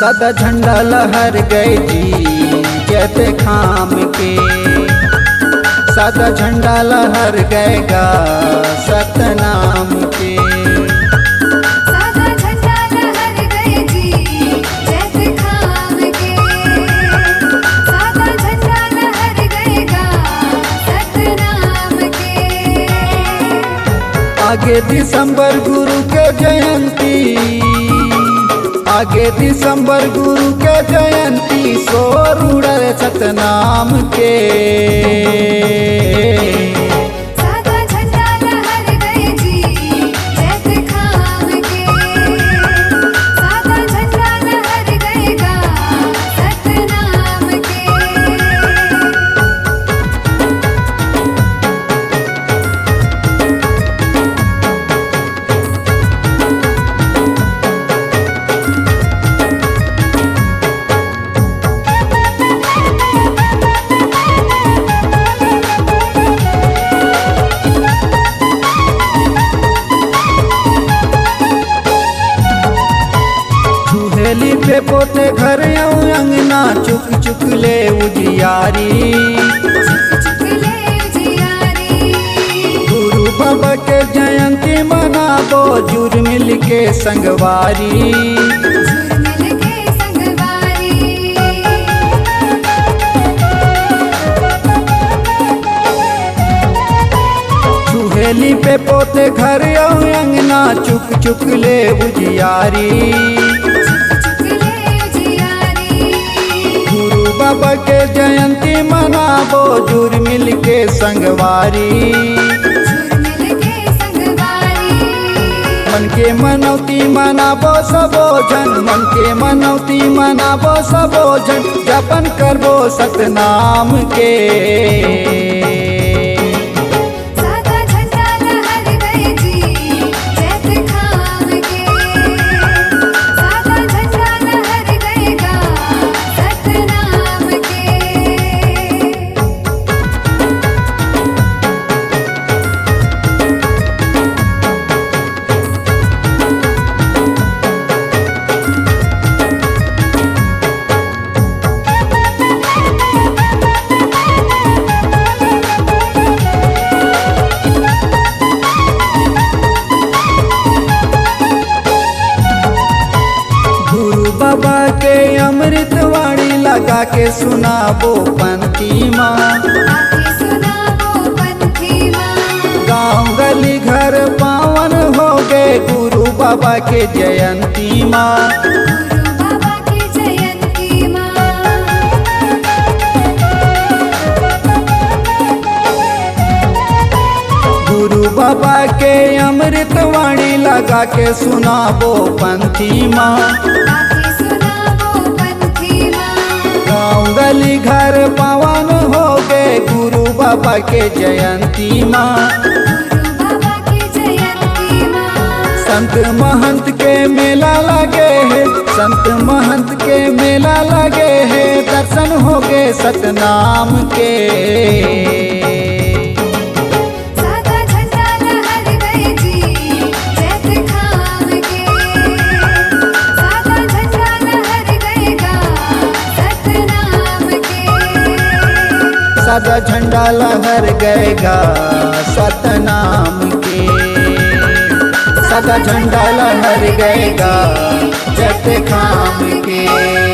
सादा झंडा लहर गए जी जैसे खाम के, सादा झंडा लहर गएगा सतनाम के। सादा झंडा लहर गए जी जैसे खाम के, सादा झंडा लहर गएगा सतनाम के। आगे दिसंबर गुरु के जयंती, आगे दिसंबर गुरु के जयंती, शोर उड़े सतनाम के। सादा झंडा लहर गए जी जैसे खाम के, सादा झंडा लहर गएगा सतनाम के। चूहेली पे पोते घर अंगना, चुक चुक ले उजियारी। गुरु बाबा के जयंती मनाबो जुर मिल के संगवारी। चूहेली पे पोते घर अंगना, चुक चुक ले उजियारी। गुरु बाबा के जयंती मनाबो जुर मिल के संगवारी। मन के मनौती मनाबो सबो जन, मन के मनौती मनाबो सबो जन, जपन करबो सतनाम के। सादा झंडा लहर गए जी जैसे खाम के, सादा झंडा लहर गएगा सतनाम के। बाबा के अमृत वाणी लगा के सुनाबो पंथी माँ। गाँव गली घर पावन हो गए गुरु बाबा के जयंती माँ। गुरु बाबा के अमृत वाणी लगा के सुनाबो पंथी माँ। गाँव गली घर पावन हो गए गुरु बाबा के जयंती माँ। संत महंत के मेला लगे है, संत महंत के मेला लगे है, दर्शन हो गए सतनाम के। सादा झंडा लहर गए जी जैसे खाम के, सादा झंडा लहर गएगा सतनाम के। सादा झंडा लहर गएगा सतनाम के, सादा झंडा लहर गएगा जैसे खाम के।